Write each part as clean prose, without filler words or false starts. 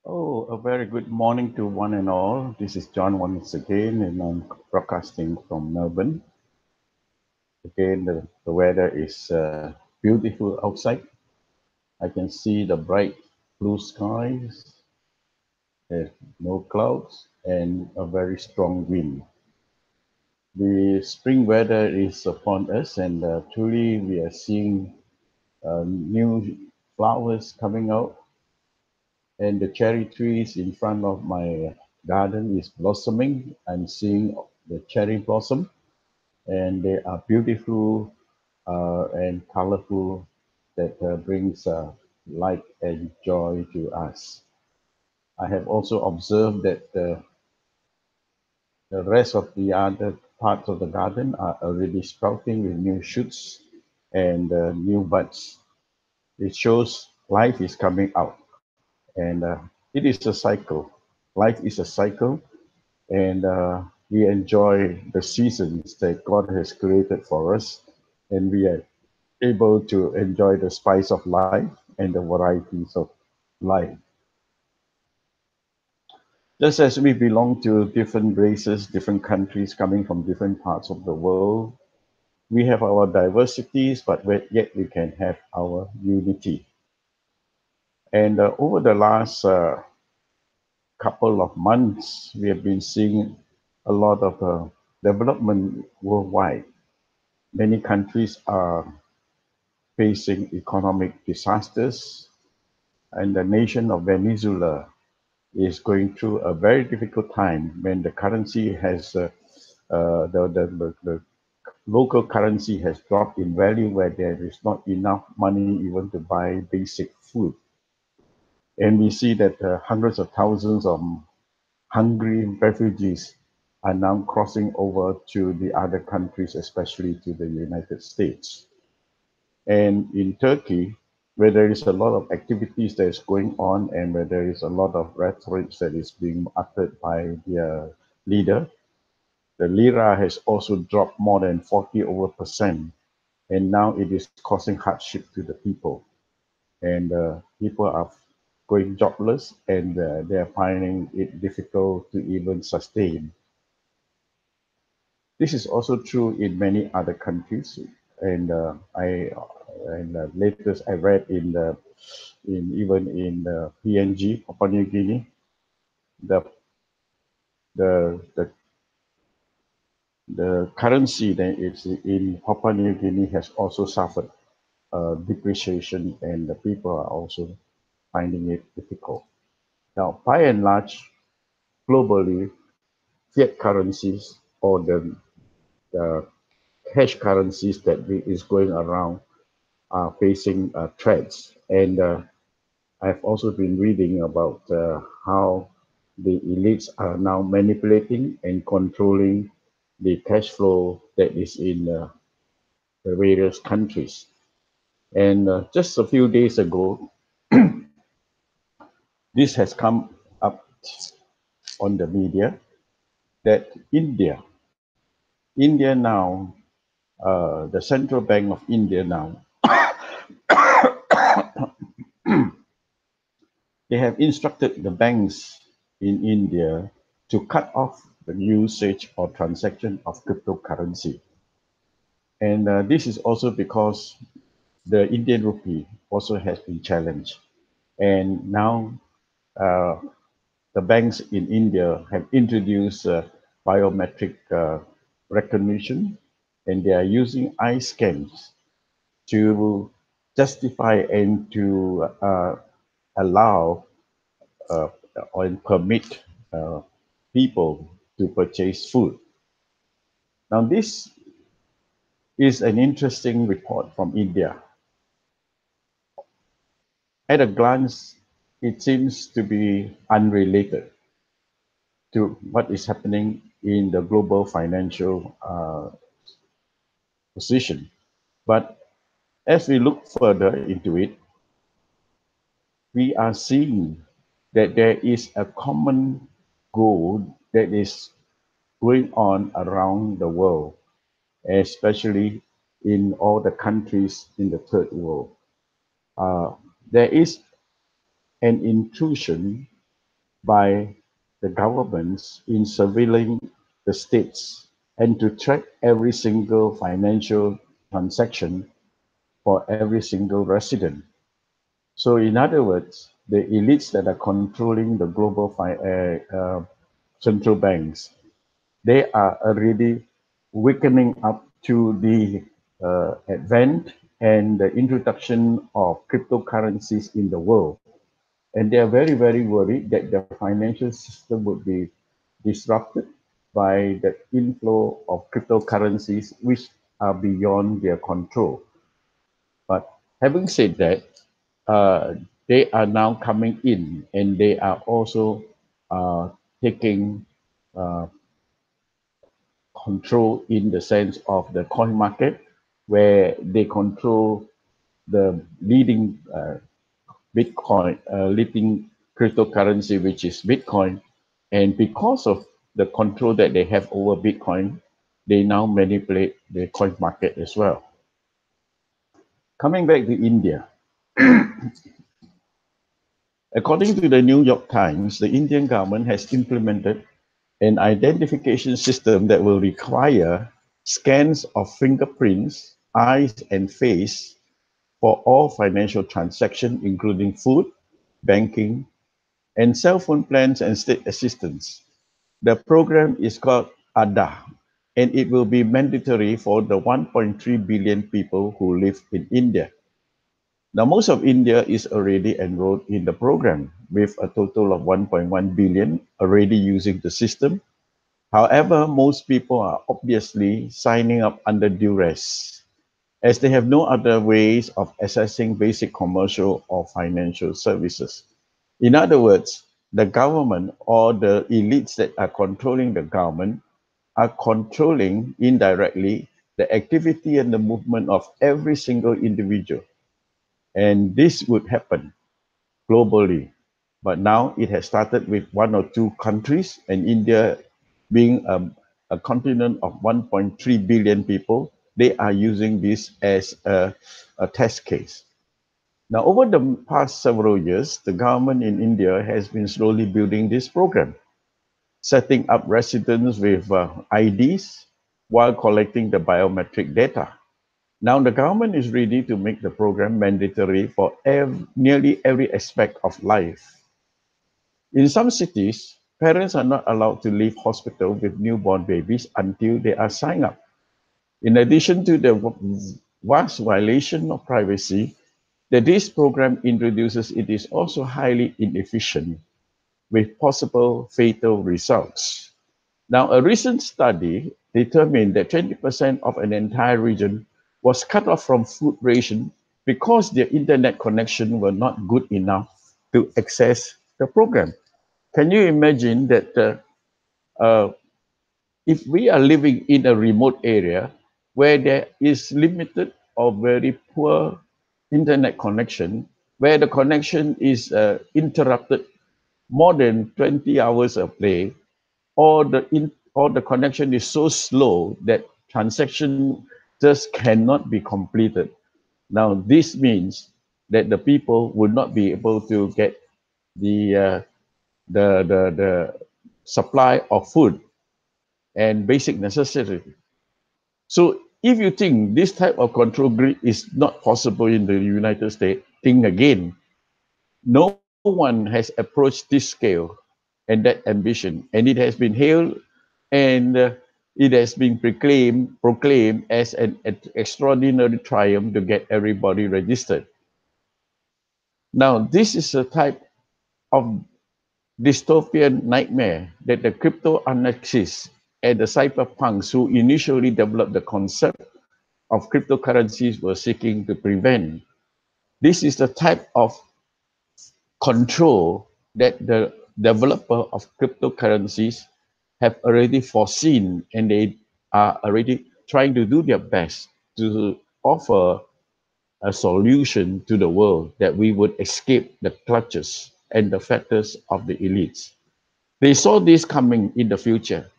Oh, a very good morning to one and all. This is John once again, and I'm broadcasting from Melbourne. Again, the weather is beautiful outside. I can see the bright blue skies, there's no clouds, and a very strong wind. The spring weather is upon us, and truly we are seeing new flowers coming out, and the cherry trees in front of my garden is blossoming. I'm seeing the cherry blossom, and they are beautiful and colorful that brings light and joy to us. I have also observed that the rest of the other parts of the garden are already sprouting with new shoots and new buds. It shows life is coming out, and it is a cycle. Life is a cycle, and we enjoy the seasons that God has created for us, and we are able to enjoy the spice of life and the varieties of life. Just as we belong to different races, different countries coming from different parts of the world, we have our diversities, but yet we can have our unity. And over the last couple of months, we have been seeing a lot of development worldwide. Many countries are facing economic disasters, and the nation of Venezuela is going through a very difficult time when the currency has the local currency has dropped in value, where there is not enough money even to buy basic food. And we see that hundreds of thousands of hungry refugees are now crossing over to the other countries, especially to the United States. And in Turkey, where there is a lot of activities that is going on, and where there is a lot of rhetoric that is being uttered by their leader, the lira has also dropped more than 40 over percent, and now it is causing hardship to the people. And people are going jobless, and they are finding it difficult to even sustain. This is also true in many other countries, and latest I read in even in PNG, Papua New Guinea, the the the currency that is in Papua New Guinea has also suffered depreciation, and the people are also finding it difficult. Now, by and large, globally, fiat currencies, or the cash currencies that is going around, are facing threats. And I've also been reading about how the elites are now manipulating and controlling the cash flow that is in the various countries. And just a few days ago, this has come up on the media that India now, the Central Bank of India now, they have instructed the banks in India to cut off the usage or transaction of cryptocurrency. And this is also because the Indian rupee also has been challenged. And now uh, the banks in India have introduced biometric recognition, and they are using eye scans to justify and to allow uh, or permit uh, people to purchase food. Now, this is an interesting report from India. At a glance, it seems to be unrelated to what is happening in the global financial position. But as we look further into it, we are seeing that there is a common goal that is going on around the world, especially in all the countries in the third world. Uh, there is an intrusion by the governments in surveilling the states and to track every single financial transaction for every single resident. So, in other words, the elites that are controlling the global central banks, they are already wakening up to the advent and the introduction of cryptocurrencies in the world. And they are very, very worried that the financial system would be disrupted by the inflow of cryptocurrencies, which are beyond their control. But having said that, uh, they are now coming in and they are also uh, taking uh, control in the sense of the coin market, where they control the leading cryptocurrency, which is Bitcoin. And because of the control that they have over Bitcoin, they now manipulate the coin market as well. Coming back to India, according to the New York Times, the Indian government has implemented an identification system that will require scans of fingerprints, eyes, and face for all financial transactions, including food, banking, and cell phone plans and state assistance. The program is called ADA, and it will be mandatory for the 1.3 billion people who live in India. Now, most of India is already enrolled in the program, with a total of 1.1 billion already using the system. However, most people are obviously signing up under duress, as they have no other ways of accessing basic commercial or financial services. In other words, the government or the elites that are controlling the government are controlling indirectly the activity and the movement of every single individual. And this would happen globally. But now it has started with one or two countries, and India being a continent of 1.3 billion people, they are using this as a test case. Now, over the past several years, the government in India has been slowly building this program, setting up residents with IDs while collecting the biometric data. Now, the government is ready to make the program mandatory for nearly every aspect of life. In some cities, parents are not allowed to leave hospital with newborn babies until they are signed up. In addition to the vast violation of privacy that this program introduces, it is also highly inefficient with possible fatal results. Now, a recent study determined that 20% of an entire region was cut off from food ration because their internet connection were not good enough to access the program. Can you imagine that uh, if we are living in a remote area where there is limited or very poor internet connection, where the connection is interrupted more than 20 hours a day, or the connection is so slow that transaction just cannot be completed. Now, this means that the people would not be able to get the uh, the supply of food and basic necessity. So if you think this type of control grid is not possible in the United States, think again. No one has approached this scale and that ambition, and it has been hailed and it has been proclaimed as an extraordinary triumph to get everybody registered. Now, this is a type of dystopian nightmare that the crypto anarchists and the cyberpunks who initially developed the concept of cryptocurrencies were seeking to prevent. This is the type of control that the developer of cryptocurrencies have already foreseen, and they are already trying to do their best to offer a solution to the world that we would escape the clutches and the fetters of the elites. They saw this coming in the future,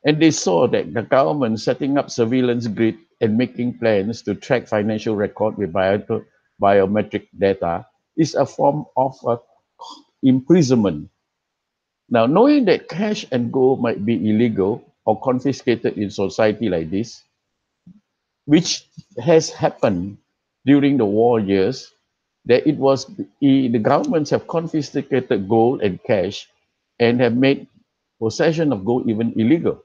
and they saw that the government setting up surveillance grid and making plans to track financial record with biometric data is a form of imprisonment Now, knowing that cash and gold might be illegal or confiscated in society like this, which has happened during the war years, that it was the governments have confiscated gold and cash and have made possession of gold even illegal.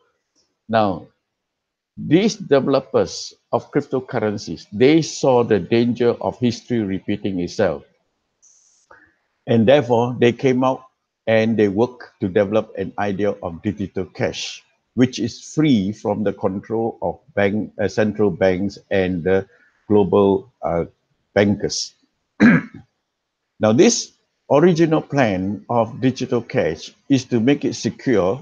Now, these developers of cryptocurrencies, they saw the danger of history repeating itself. And therefore, they came out and they worked to develop an idea of digital cash, which is free from the control of central banks and the global bankers. Now, this original plan of digital cash is to make it secure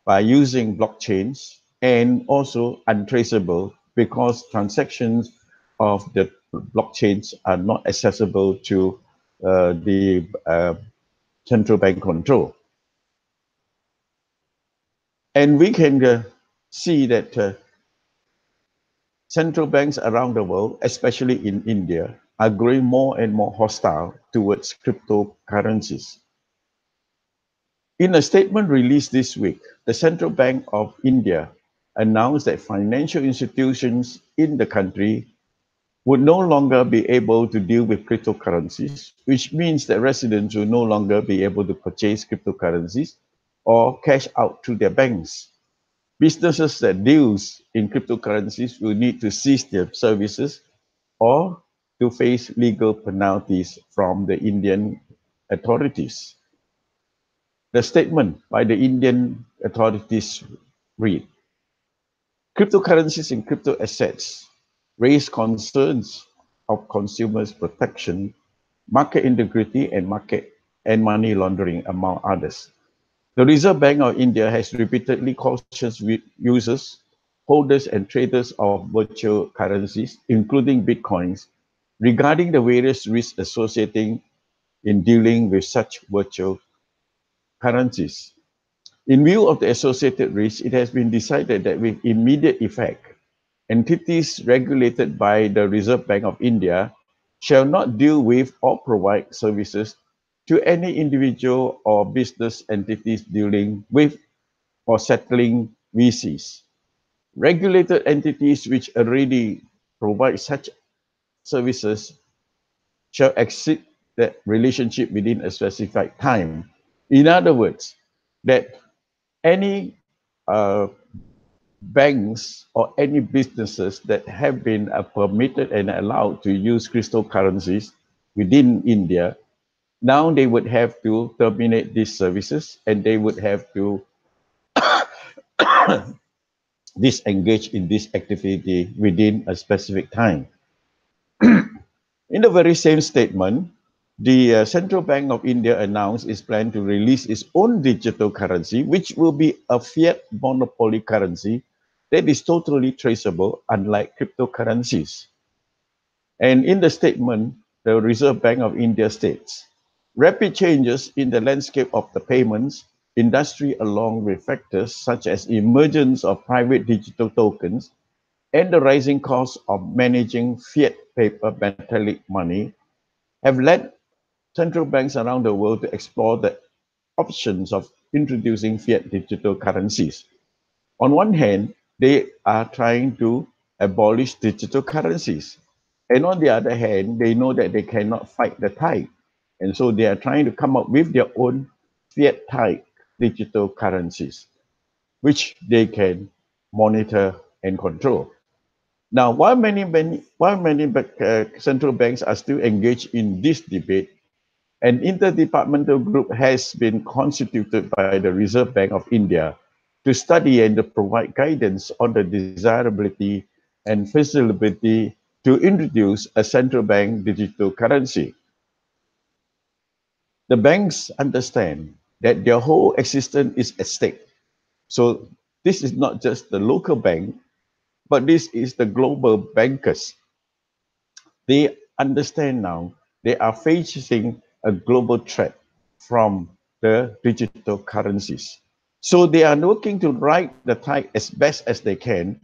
by using blockchains and also untraceable because transactions of the blockchains are not accessible to the central bank control. And we can see that central banks around the world, especially in India, are growing more and more hostile towards cryptocurrencies. In a statement released this week, the Central Bank of India announced that financial institutions in the country would no longer be able to deal with cryptocurrencies, which means that residents will no longer be able to purchase cryptocurrencies or cash out through their banks. Businesses that deals in cryptocurrencies will need to cease their services or to face legal penalties from the Indian authorities. The statement by the Indian authorities read, cryptocurrencies and crypto assets raise concerns of consumers' protection, market integrity, and money laundering, among others. The Reserve Bank of India has repeatedly cautioned users, holders, and traders of virtual currencies, including bitcoins, regarding the various risks associated in dealing with such virtual currencies. In view of the associated risks, it has been decided that with immediate effect, entities regulated by the Reserve Bank of India shall not deal with or provide services to any individual or business entities dealing with or settling VCs. Regulated entities which already provide such services shall exit that relationship within a specified time. In other words, that any uh, banks or any businesses that have been permitted and allowed to use cryptocurrencies within India, now they would have to terminate these services and they would have to disengage in this activity within a specific time. In the very same statement, the Central Bank of India announced its plan to release its own digital currency, which will be a fiat monopoly currency that is totally traceable, unlike cryptocurrencies. And in the statement, the Reserve Bank of India states, rapid changes in the landscape of the payments industry, along with factors such as emergence of private digital tokens and the rising cost of managing fiat paper metallic money, have led central banks around the world to explore the options of introducing fiat digital currencies. On one hand, they are trying to abolish digital currencies. And on the other hand, they know that they cannot fight the tide. And so they are trying to come up with their own fiat type digital currencies, which they can monitor and control. Now, while many central banks are still engaged in this debate, an interdepartmental group has been constituted by the Reserve Bank of India to study and to provide guidance on the desirability and feasibility to introduce a central bank digital currency. The banks understand that their whole existence is at stake. So this is not just the local bank, but this is the global bankers. They understand now they are facing a global threat from the digital currencies. So they are looking to ride the tide as best as they can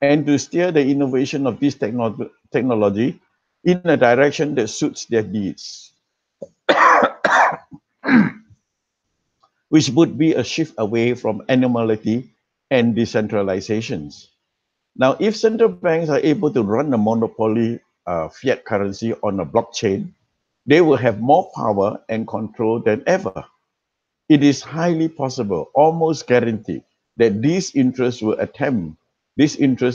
and to steer the innovation of this technology in a direction that suits their needs. which would be a shift away from anomaly and decentralizations. Now, if central banks are able to run a monopoly fiat currency on a blockchain, they will have more power and control than ever. It is highly possible, almost guaranteed, that these interests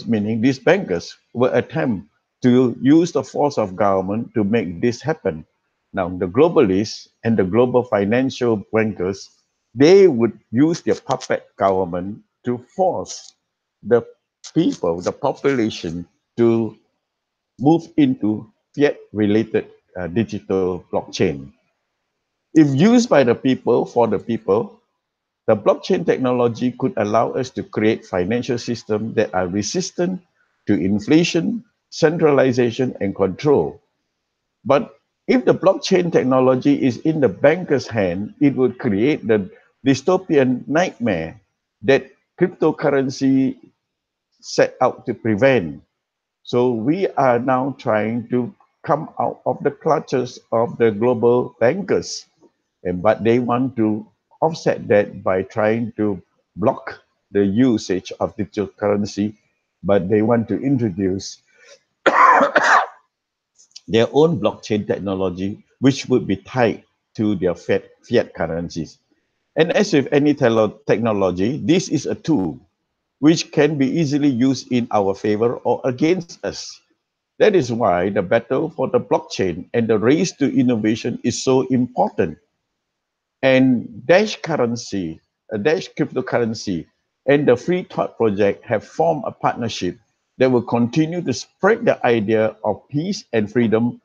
meaning these bankers will attempt to use the force of government to make this happen. Now, the globalists and the global financial bankers, they would use their puppet government to force the people, the population, to move into fiat-related digital blockchain. If used by the people for the people, the blockchain technology could allow us to create financial systems that are resistant to inflation, centralization, and control. But if the blockchain technology is in the banker's hand, it would create the dystopian nightmare that cryptocurrency set out to prevent. So we are now trying to come out of the clutches of the global bankers, but they want to offset that by trying to block the usage of digital currency, but they want to introduce their own blockchain technology, which would be tied to their fiat currencies. And as with any technology, this is a tool which can be easily used in our favor or against us. That is why the battle for the blockchain and the race to innovation is so important. And Dash cryptocurrency, and the Free Thought Project have formed a partnership that will continue to spread the idea of peace and freedom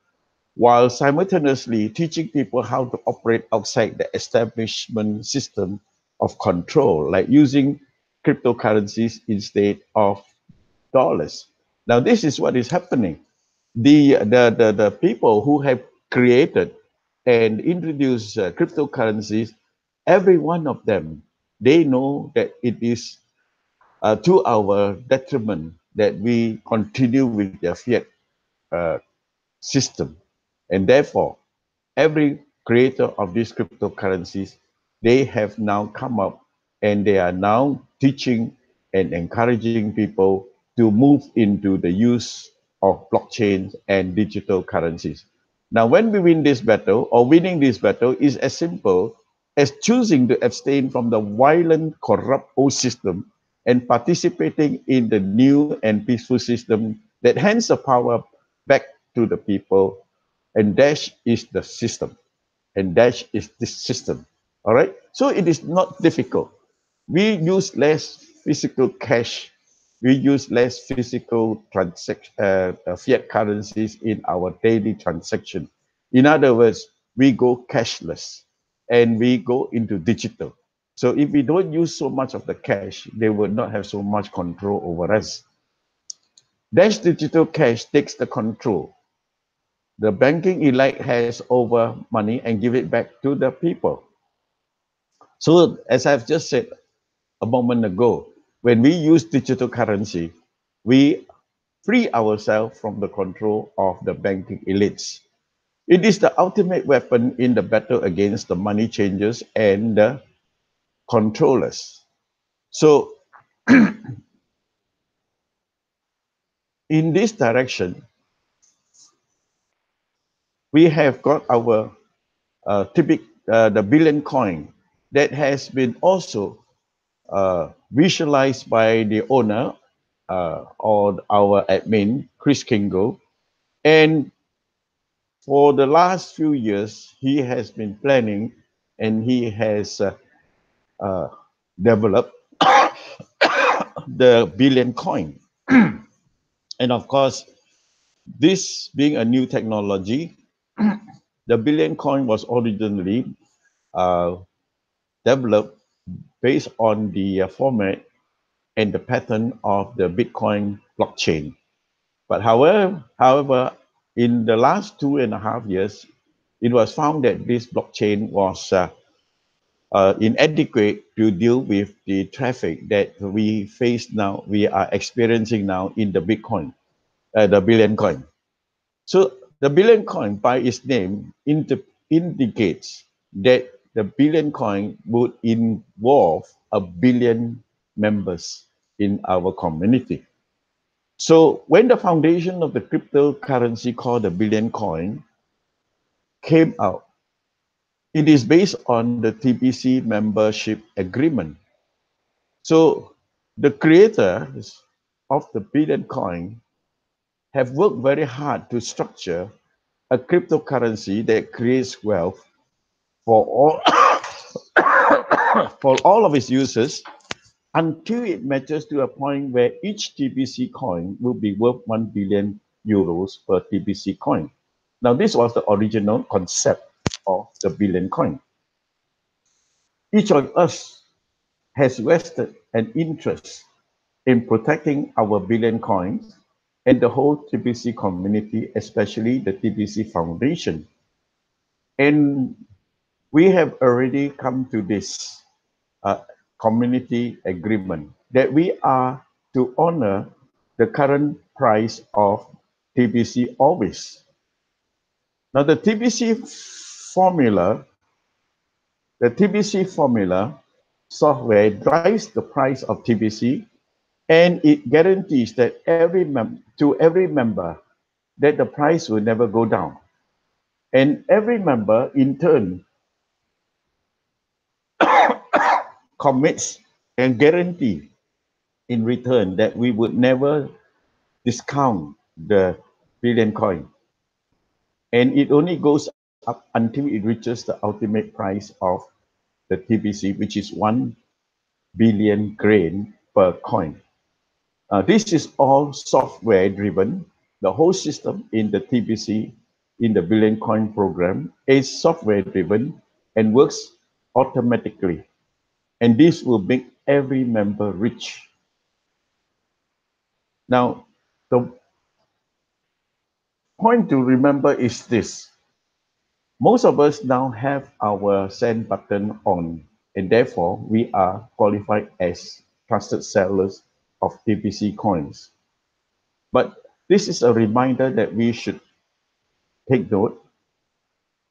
while simultaneously teaching people how to operate outside the establishment system of control, like using cryptocurrencies instead of dollars. Now, this is what is happening. The people who have created and introduced cryptocurrencies, every one of them, they know that it is to our detriment that we continue with the fiat uh, system. And therefore, every creator of these cryptocurrencies, they have now come up and they are now teaching and encouraging people to move into the use of blockchains and digital currencies. Now, when we win this battle, or winning this battle, is as simple as choosing to abstain from the violent, corrupt old system and participating in the new and peaceful system that hands the power back to the people. And Dash is the system. And Dash is this system. All right. So it is not difficult. We use less physical cash. We use less physical fiat currencies in our daily transaction. In other words, we go cashless and we go into digital. So if we don't use so much of the cash, they will not have so much control over us. Dash digital cash takes the control the banking elite has over money and give it back to the people. So as I've just said a moment ago, when we use digital currency, we free ourselves from the control of the banking elites. It is the ultimate weapon in the battle against the money changers and the controllers. So in this direction, we have got our the billion coin that has been also visualized by the owner or our admin, Chris Kingo. And for the last few years, he has been planning and he has uh, developed the billion coin. And of course, this being a new technology, the billion coin was originally uh, developed based on the format and the pattern of the Bitcoin blockchain. But however, in the last 2.5 years, it was found that this blockchain was inadequate to deal with the traffic that we face now, we are experiencing now in the Bitcoin, the billion coin. So the billion coin, by its name, indicates that the billion coin would involve a billion members in our community. So when the foundation of the cryptocurrency called the billion coin came out, it is based on the TBC membership agreement. So the creators of the billion coin have worked very hard to structure a cryptocurrency that creates wealth for all for all of its users until it matches to a point where each TBC coin will be worth 1 billion euros per TBC coin. Now, this was the original concept of the billion coin. Each of us has vested an interest in protecting our billion coins and the whole TBC community, especially the TBC Foundation. And we have already come to this community agreement that we are to honor the current price of TBC always. Now formula, the TBC formula software drives the price of TBC, and it guarantees that to every member that the price will never go down. And every member in turn commits and guarantee in return that we would never discount the billion coin. And it only goes up until it reaches the ultimate price of the TBC, which is 1 billion grain per coin. This is all software driven. The whole system in the TBC, in the billion coin program, is software driven and works automatically. And this will make every member rich. Now, the point to remember is this. Most of us now have our send button on, and therefore we are qualified as trusted sellers of TBC coins. But this is a reminder that we should take note.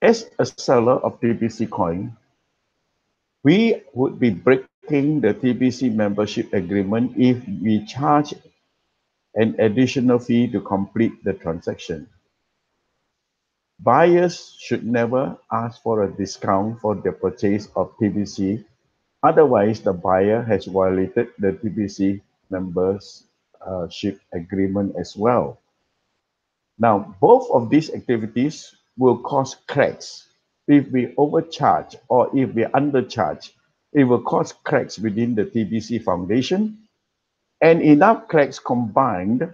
As a seller of TBC coin, we would be breaking the TBC membership agreement if we charge an additional fee to complete the transaction. Buyers should never ask for a discount for the purchase of TBC. Otherwise, the buyer has violated the TBC membership agreement as well. Now, both of these activities will cause cracks. If we overcharge or if we undercharge, it will cause cracks within the TBC foundation, and enough cracks combined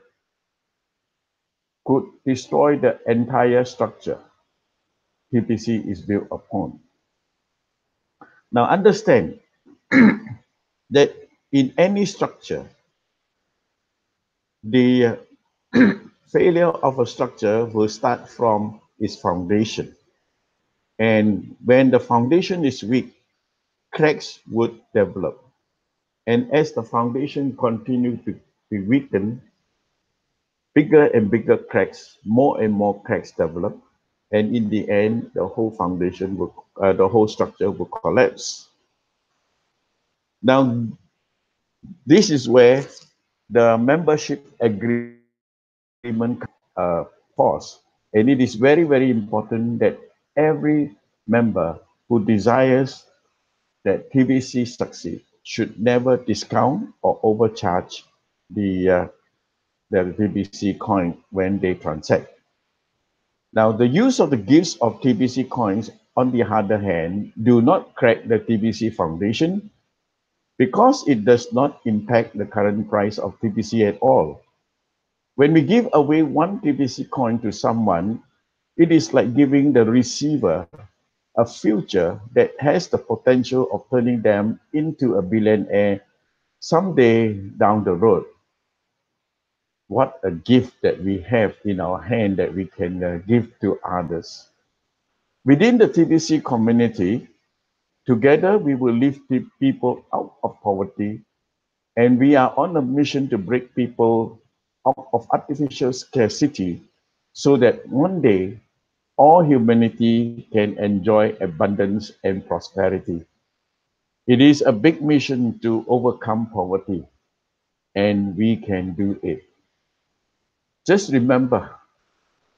could destroy the entire structure TBC is built upon. Now, understand that in any structure, the failure of a structure will start from its foundation. And when the foundation is weak, cracks would develop. And as the foundation continues to be weakened, bigger and bigger cracks, more and more cracks develop. And in the end, the whole foundation will, the whole structure will collapse. Now, this is where the membership agreement pause. And it is very, very important that every member who desires that TBC succeed should never discount or overcharge the TBC coin when they transact. Now, the use of the gifts of TBC coins, on the other hand, do not crack the TBC foundation because it does not impact the current price of TBC at all. When we give away one TBC coin to someone, it is like giving the receiver a future that has the potential of turning them into a billionaire someday down the road. What a gift that we have in our hand that we can give to others. Within the TBC community, together we will lift people out of poverty, and we are on a mission to break people out of artificial scarcity so that one day all humanity can enjoy abundance and prosperity. It is a big mission to overcome poverty, and we can do it. Just remember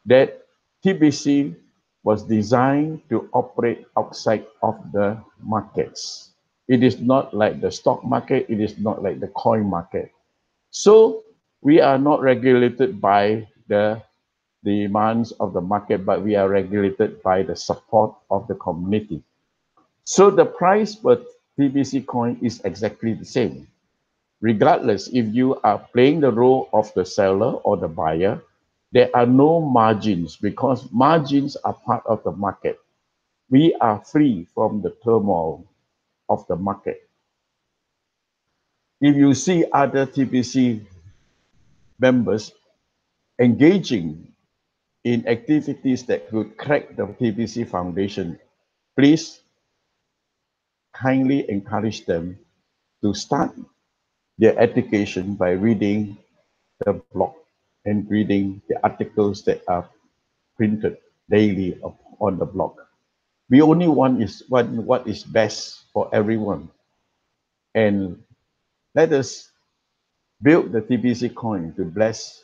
that TBC was designed to operate outside of the markets. It is not like the stock market, it is not like the coin market. So we are not regulated by the demands of the market, but we are regulated by the support of the community. So the price per TBC coin is exactly the same. Regardless if you are playing the role of the seller or the buyer, there are no margins because margins are part of the market. We are free from the turmoil of the market. If you see other TPC members engaging in activities that could crack the TPC foundation, please kindly encourage them to start their education by reading the blog and reading the articles that are printed daily on the blog. We only want is what is best for everyone. And let us build the TBC coin to bless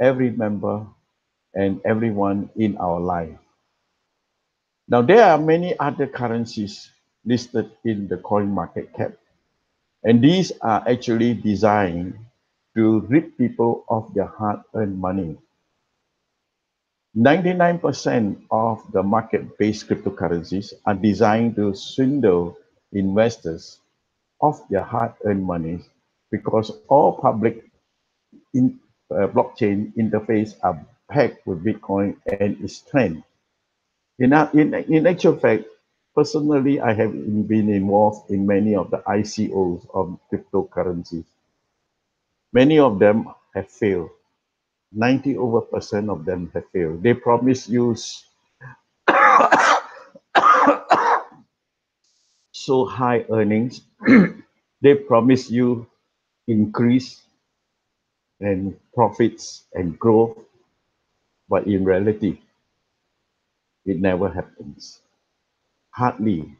every member and everyone in our life. Now, there are many other currencies listed in the coin market cap, and these are actually designed to rid people of their hard-earned money. 99% of the market-based cryptocurrencies are designed to swindle investors of their hard-earned money because all public blockchain interface are packed with Bitcoin and its trend. In actual fact, personally, I have been involved in many of the ICOs of cryptocurrencies. Many of them have failed. 90 over percent of them have failed. They promise you so high earnings. They promise you increase and profits and growth, but in reality, it never happens. Hardly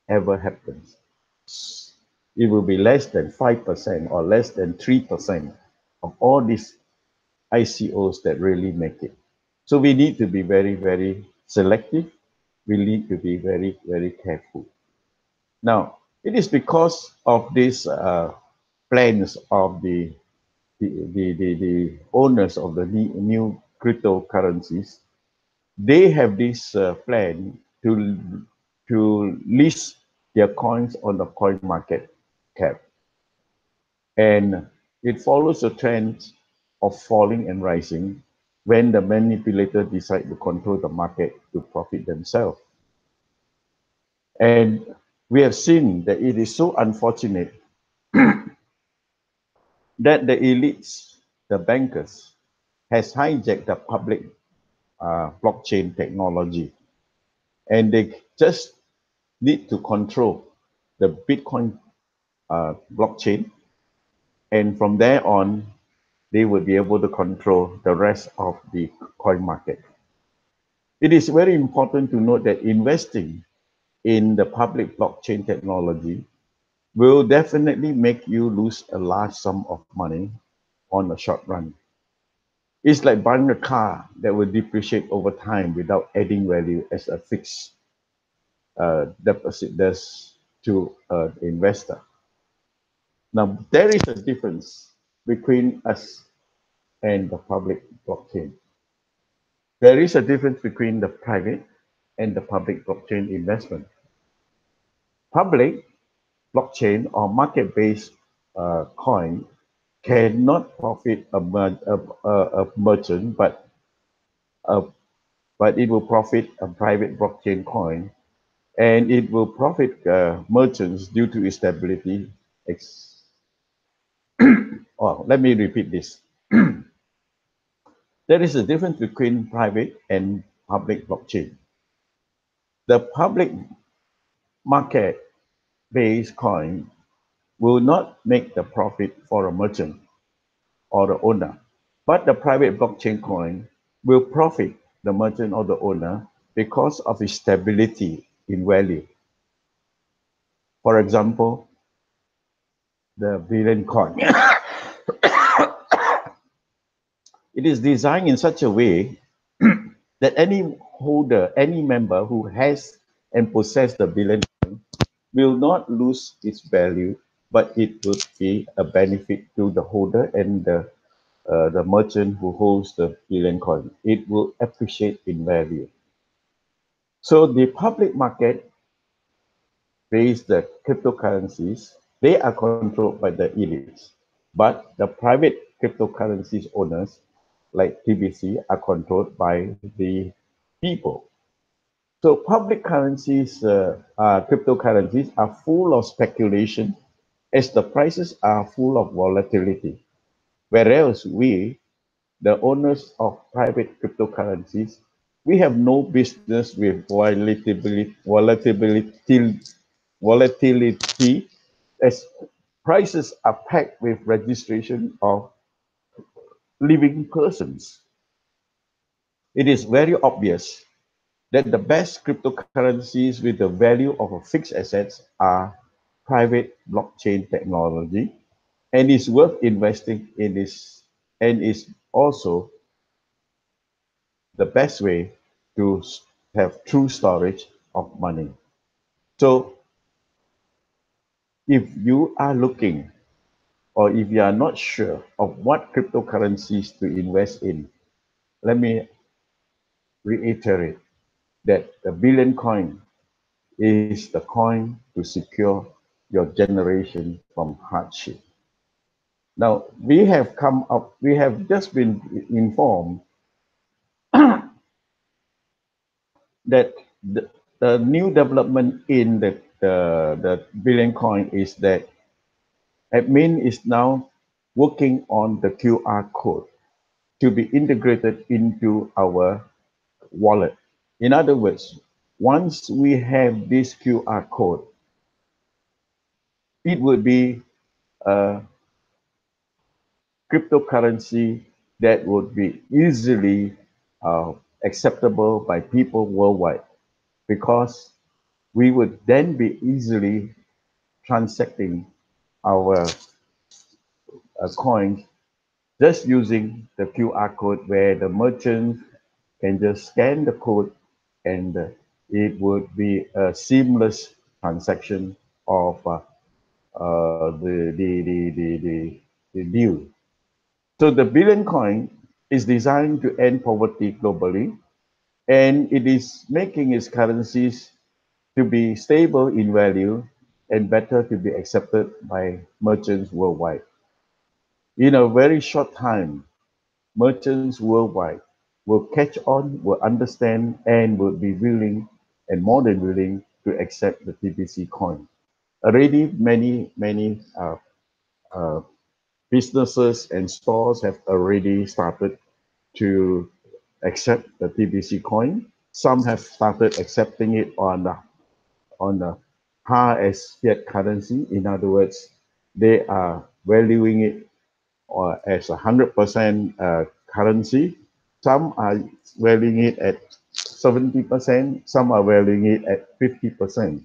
ever happens. It will be less than 5% or less than 3% of all these ICOs that really make it. So we need to be very, very selective. We need to be very, very careful. Now, it is because of these plans of the owners of the new cryptocurrencies. They have this plan to list their coins on the coin market cap, and it follows a trend of falling and rising when the manipulator decide to control the market to profit themselves. And we have seen that it is so unfortunate that the elites, the bankers, has hijacked the public blockchain technology, and they just need to control the Bitcoin blockchain, and from there on, they will be able to control the rest of the coin market. It is very important to note that investing in the public blockchain technology will definitely make you lose a large sum of money on a short run. It's like buying a car that will depreciate over time without adding value as a fixed deposit does to an investor. Now, there is a difference between us and the public blockchain. There is a difference between the private and the public blockchain investment. Public blockchain or market-based coin cannot profit a merchant, uh, but it will profit a private blockchain coin, and it will profit merchants due to its stability. Oh, let me repeat this. There is a difference between private and public blockchain. The public market-based coin will not make the profit for a merchant or the owner, but the private blockchain coin will profit the merchant or the owner because of its stability in value. For example, the billion coin. It is designed in such a way that any holder, any member who has and possess the billion will not lose its value, but it would be a benefit to the holder and the merchant who holds the billion coin. It will appreciate in value. So the public market based the cryptocurrencies, they are controlled by the elites. But the private cryptocurrencies owners, like TBC, are controlled by the people. So public currencies, cryptocurrencies are full of speculation as the prices are full of volatility. Whereas we, the owners of private cryptocurrencies, we have no business with volatility as prices are packed with registration of living persons. It is very obvious that the best cryptocurrencies with the value of a fixed assets are private blockchain technology and is worth investing in this and is also the best way to have true storage of money. So if you are looking or if you are not sure of what cryptocurrencies to invest in, let me reiterate that the billion coin is the coin to secure your generation from hardship. Now, we have just been informed that the new development in the billion coin is that admin is now working on the QR code to be integrated into our wallet. In other words, once we have this QR code, it would be a cryptocurrency that would be easily uh, acceptable by people worldwide because we would then be easily transacting our coins just using the QR code where the merchant can just scan the code and it would be a seamless transaction of the deal. So the billion coin is designed to end poverty globally, and it is making its currencies to be stable in value and better to be accepted by merchants worldwide. In a very short time, merchants worldwide will catch on, will understand, and will be willing and more than willing to accept the TBC coin. Already, many uh, businesses and stores have already started to accept the TBC coin. Some have started accepting it on the hard as fiat currency. In other words, they are valuing it as 100% currency. Some are valuing it at 70%. Some are valuing it at 50%.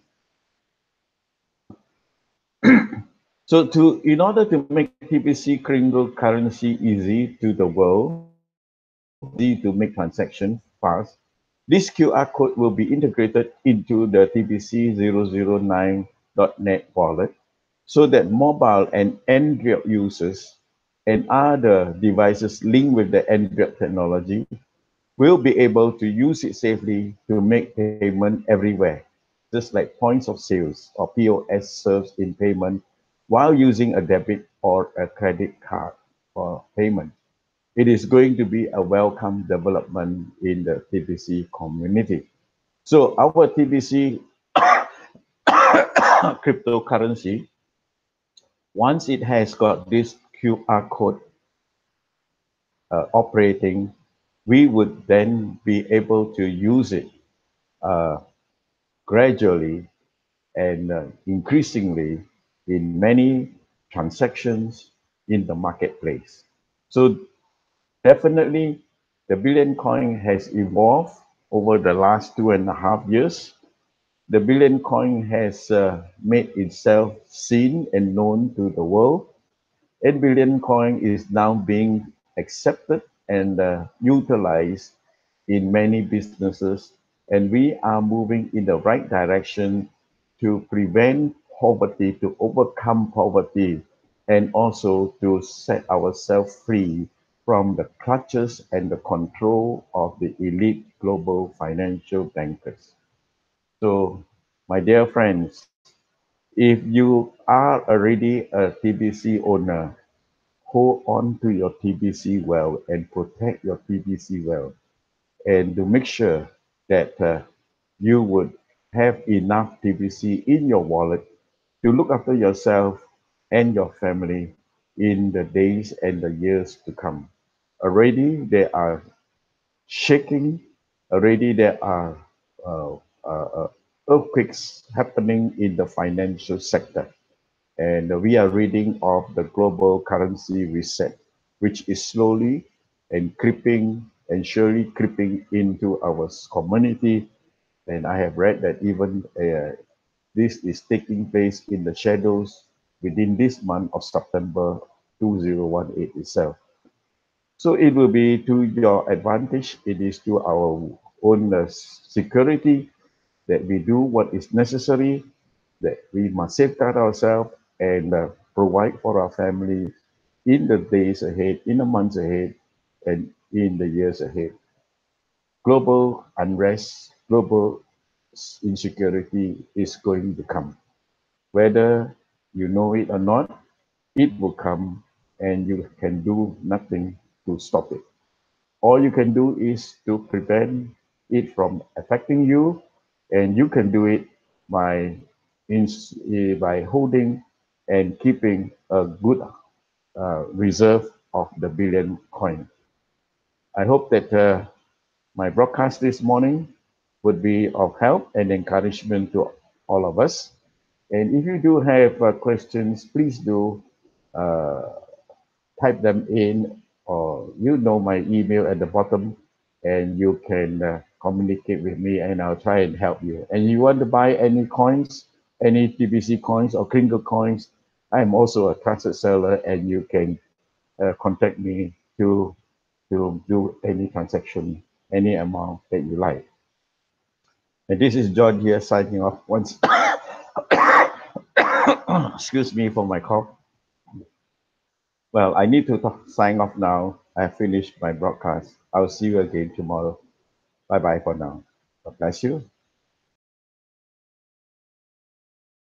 In order to make TBC Kringle currency easy to the world, easy to make transactions fast, this QR code will be integrated into the TBC009.net wallet so that mobile and Android users and other devices linked with the Android technology will be able to use it safely to make payment everywhere, just like points of sales or POS serves in payment while using a debit or a credit card for payment. It is going to be a welcome development in the TBC community. So our TBC cryptocurrency, once it has got this QR code operating, we would then be able to use it uh, gradually and increasingly in many transactions in the marketplace. So definitely The billion coin has evolved over the last 2.5 years. The billion coin has made itself seen and known to the world. 8 billion coin is now being accepted and utilized in many businesses, and we are moving in the right direction to prevent poverty, to overcome poverty, and also to set ourselves free from the clutches and the control of the elite global financial bankers. So, my dear friends, if you are already a TBC owner, hold on to your TBC well and protect your TBC well, and to make sure that you would have enough TBC in your wallet to look after yourself and your family in the days and the years to come. Already there are shaking, already there are uh, uh, uh, earthquakes happening in the financial sector. And we are reading of the global currency reset, which is slowly and creeping and surely creeping into our community. And I have read that even this is taking place in the shadows within this month of September 2018 itself. So it will be to your advantage. It is to our own security that we do what is necessary, that we must safeguard ourselves and provide for our families in the days ahead, in the months ahead, and in the years ahead. Global unrest, global insecurity is going to come. Whether you know it or not, it will come and you can do nothing to stop it. All you can do is to prevent it from affecting you, and you can do it by by holding and keeping a good reserve of the billion coin. I hope that my broadcast this morning would be of help and encouragement to all of us. And if you do have questions, please do uh, type them in, or you know my email at the bottom, and you can communicate with me, and I'll try and help you. And you want to buy any coins, any TBC coins or Kringle coins, I'm also a trusted seller, and you can contact me to do any transaction, any amount that you like. And this is John here signing off once. Excuse me for my cough. Well, I need to sign off now. I have finished my broadcast. I'll see you again tomorrow. Bye bye for now. God bless you.